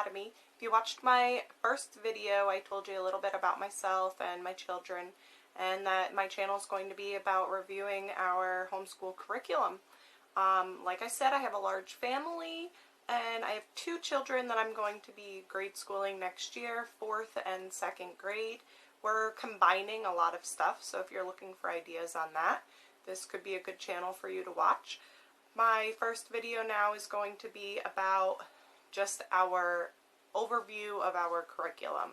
Academy. If you watched my first video, I told you a little bit about myself and my children, and that my channel is going to be about reviewing our homeschool curriculum. Like I said, I have a large family, and I have 2 children that I'm going to be grade schooling next year, 4th and 2nd grade. We're combining a lot of stuff, so if you're looking for ideas on that, this could be a good channel for you to watch. My first video now is going to be about just our overview of our curriculum.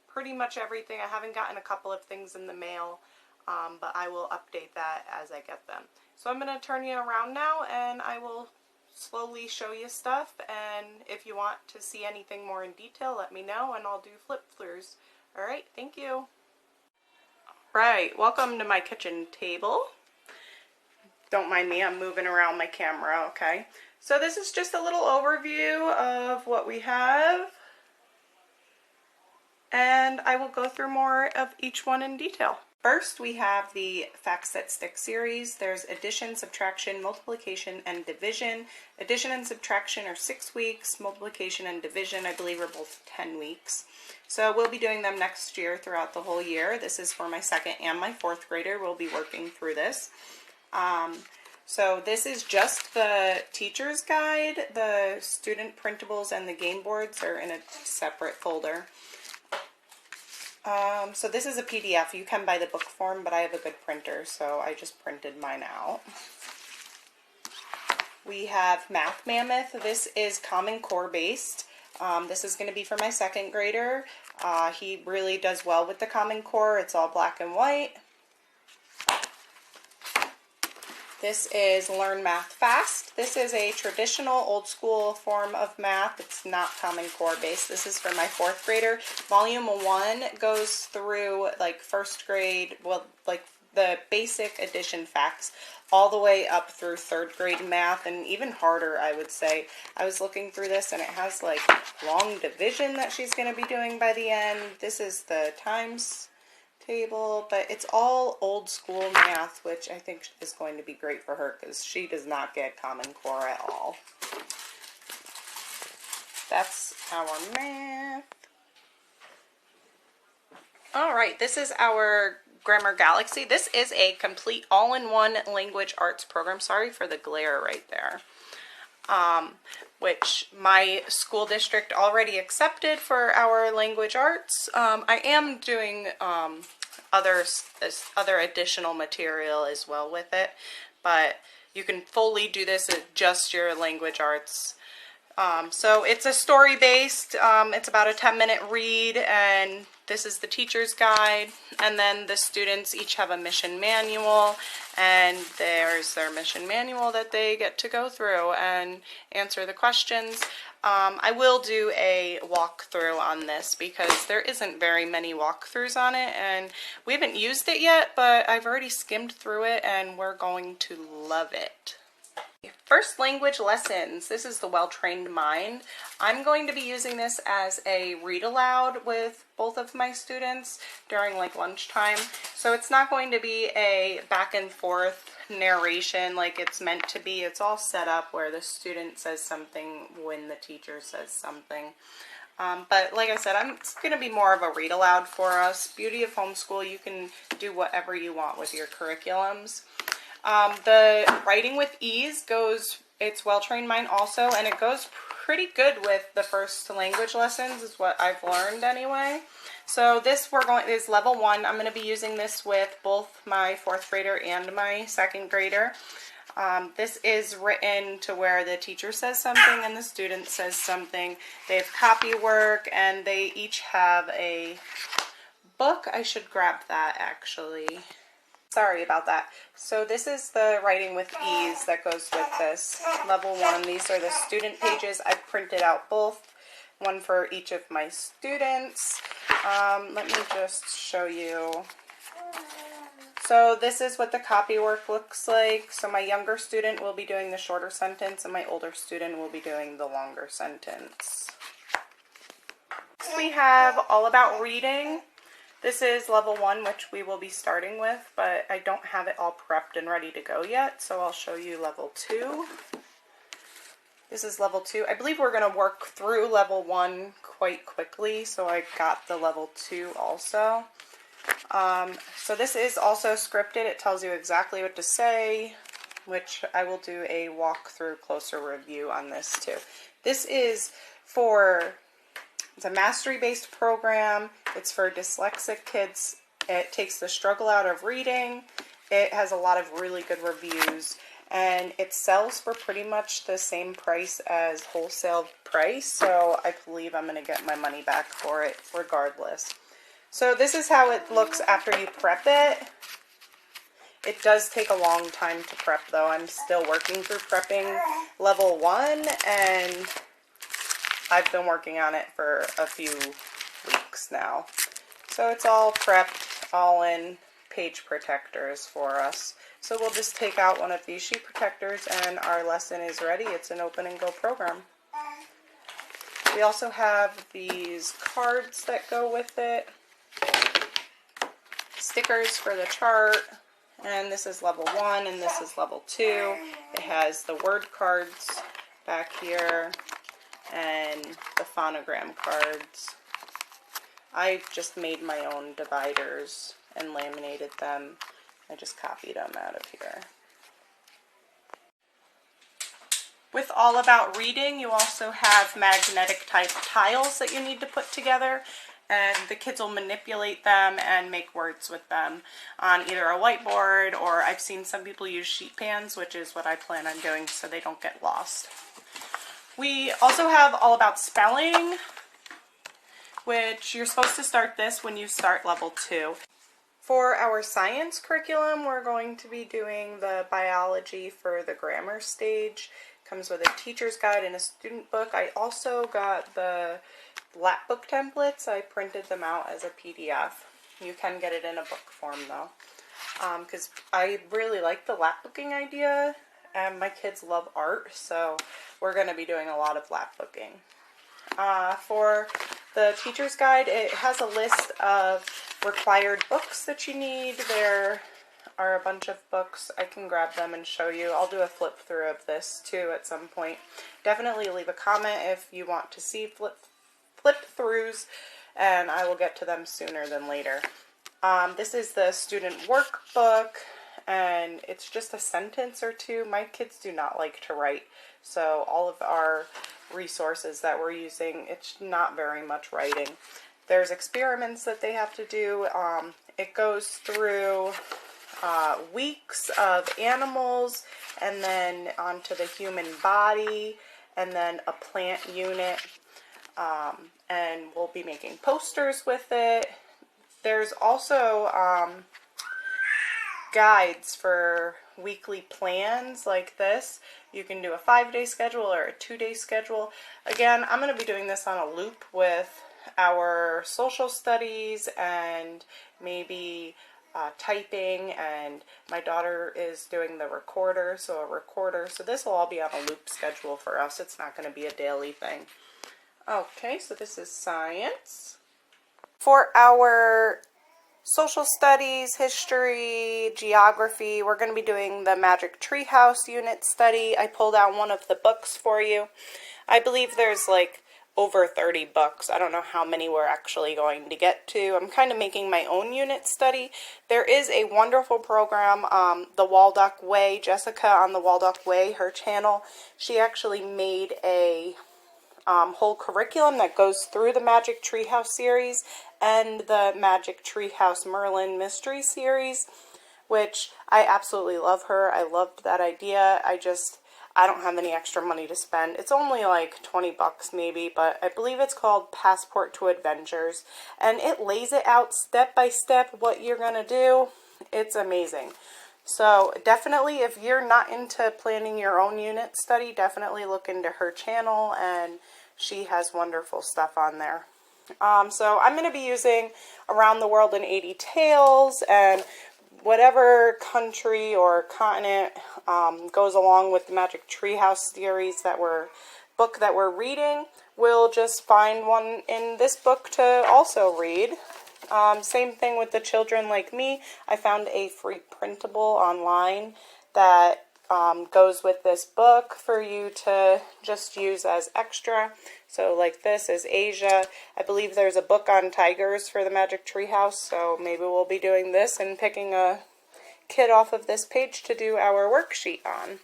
Pretty much everything. I haven't gotten a couple of things in the mail, but I will update that as I get them. So I'm going to turn you around now, and I will slowly show you stuff, and if you want to see anything more in detail, let me know, and I'll do flip-throughs. Alright, thank you. Right, welcome to my kitchen table. Don't mind me, I'm moving around my camera, okay? So this is just a little overview of what we have, and I will go through more of each one in detail. First, we have the Facts That Stick series. There's addition, subtraction, multiplication, and division. Addition and subtraction are 6 weeks. Multiplication and division, I believe, are both 10 weeks. So we'll be doing them next year throughout the whole year. This is for my 2nd and my 4th grader. We'll be working through this. So this is just the teacher's guide. The student printables and the game boards are in a separate folder. So this is a PDF. You can buy the book form, but I have a good printer, so I just printed mine out. We have Math Mammoth. This is Common Core based. This is going to be for my 2nd grader. He really does well with the Common Core. It's all black and white. This is Learn Math Fast. This is a traditional old school form of math. It's not Common Core based. This is for my 4th grader. Volume 1 goes through like 1st grade, well, like the basic addition facts, all the way up through 3rd grade math, and even harder, I would say. I was looking through this, and it has like long division that she's going to be doing by the end. This is the times table, but it's all old school math, which I think is going to be great for her because she does not get Common Core at all. That's our math. Alright, this is our Grammar Galaxy. This is a complete all-in-one language arts program. Sorry for the glare right there. Which my school district already accepted for our language arts. I am doing other additional material as well with it, but you can fully do this at just your language arts. So it's a story based, it's about a 10-minute read, and this is the teacher's guide, and then the students each have a mission manual, and there's their mission manual that they get to go through and answer the questions. I will do a walkthrough on this because there isn't very many walkthroughs on it, and we haven't used it yet, but I've already skimmed through it and we're going to love it. First language lessons. This is the Well-Trained Mind. I'm going to be using this as a read aloud with both of my students during like lunchtime. So it's not going to be a back and forth narration like it's meant to be. It's all set up where the student says something when the teacher says something. But like I said, it's going to be more of a read aloud for us. Beauty of homeschool, you can do whatever you want with your curriculums. The Writing with Ease it's Well-Trained Mind also, and it goes pretty good with the first language lessons, is what I've learned anyway. So this is level 1. I'm going to be using this with both my 4th grader and my 2nd grader. This is written to where the teacher says something and the student says something. They have copy work, and they each have a book. I should grab that actually. Sorry about that. So this is the Writing with Ease that goes with this. Level 1. These are the student pages. I've printed out both. One for each of my students. Let me just show you. So this is what the copy work looks like. So my younger student will be doing the shorter sentence, and my older student will be doing the longer sentence. Next we have All About Reading. This is level 1, which we will be starting with, but I don't have it all prepped and ready to go yet, so I'll show you level 2. This is level 2. I believe we're going to work through level 1 quite quickly, so I got the level 2 also. So this is also scripted. It tells you exactly what to say, which I will do a walkthrough closer review on this too. This is it's a mastery-based program. It's for dyslexic kids. It takes the struggle out of reading. It has a lot of really good reviews, and it sells for pretty much the same price as wholesale price, so I believe I'm going to get my money back for it regardless. So this is how it looks after you prep it. It does take a long time to prep though. I'm still working through prepping level 1, and I've been working on it for a few weeks now. So it's all prepped, all in page protectors for us. So we'll just take out one of these sheet protectors and our lesson is ready. It's an open and go program. We also have these cards that go with it. Stickers for the chart, and this is level 1 and this is level 2. It has the word cards back here and the phonogram cards. I just made my own dividers and laminated them. I just copied them out of here. With All About Reading, you also have magnetic type tiles that you need to put together, and the kids will manipulate them and make words with them on either a whiteboard, or I've seen some people use sheet pans, which is what I plan on doing so they don't get lost. We also have All About Spelling, which you're supposed to start this when you start level 2. For our science curriculum, we're going to be doing the biology for the grammar stage. Comes with a teacher's guide and a student book. I also got the lap book templates. I printed them out as a PDF. You can get it in a book form though, because I really like the lap booking idea, and my kids love art, so we're going to be doing a lot of lap booking. For the teacher's guide, it has a list of required books that you need. There are a bunch of books. I can grab them and show you. I'll do a flip through of this too at some point. Definitely leave a comment if you want to see flip throughs, and I will get to them sooner than later. This is the student workbook, and it's just a sentence or two. My kids do not like to write, so all of our resources that we're using, it's not very much writing. There's experiments that they have to do. It goes through weeks of animals, and then onto the human body, and then a plant unit, and we'll be making posters with it. There's also guides for weekly plans like this. You can do a 5-day schedule or a 2-day schedule. Again, I'm going to be doing this on a loop with our social studies and maybe typing, and my daughter is doing the recorder, so a recorder. So this will all be on a loop schedule for us. It's not going to be a daily thing. Okay, so this is science. For our social studies, history, geography, we're going to be doing the Magic Treehouse unit study. I pulled out one of the books for you. I believe there's like over 30 books. I don't know how many we're actually going to get to. I'm kind of making my own unit study. There is a wonderful program, The Waldock Way. Jessica on The Waldock Way, her channel, she actually made a whole curriculum that goes through the Magic Treehouse series and the Magic Treehouse Merlin Mystery series, which I absolutely love her. I loved that idea. I don't have any extra money to spend. It's only like 20 bucks maybe, but I believe it's called Passport to Adventures, and it lays it out step by step what you're going to do. It's amazing. So definitely, if you're not into planning your own unit study, definitely look into her channel, and she has wonderful stuff on there. So I'm going to be using Around the World in 80 Tales, and whatever country or continent goes along with the Magic Treehouse series book that we're reading, we'll just find one in this book to also read. Same thing with the Children Like Me. I found a free printable online that goes with this book for you to just use as extra. So like this is Asia. I believe there's a book on tigers for the Magic Tree House, so maybe we'll be doing this and picking a kid off of this page to do our worksheet on.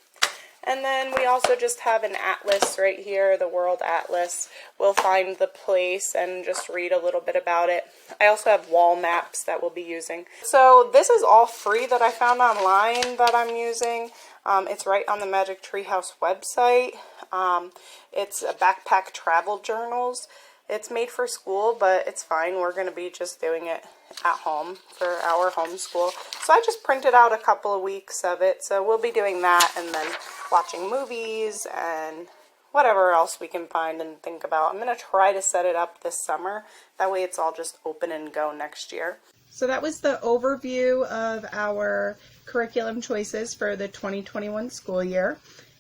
And then we also just have an atlas right here, the World Atlas. We'll find the place and just read a little bit about it. I also have wall maps that we'll be using. So this is all free that I found online that I'm using. It's right on the Magic Tree House website. It's a backpack travel journals. It's made for school, but it's fine. We're going to be just doing it at home for our homeschool. So I just printed out a couple of weeks of it. So we'll be doing that and then watching movies and whatever else we can find and think about. I'm going to try to set it up this summer. That way it's all just open and go next year. So that was the overview of our curriculum choices for the 2021 school year.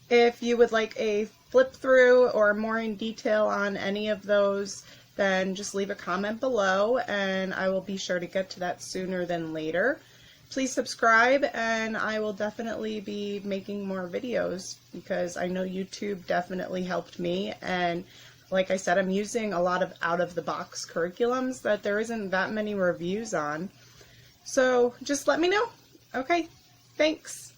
If you would like a flip through or more in detail on any of those, then just leave a comment below and I will be sure to get to that sooner than later. Please subscribe and I will definitely be making more videos because I know YouTube definitely helped me, and like I said, I'm using a lot of out-of-the-box curriculums that there isn't that many reviews on. So just let me know. Okay, thanks.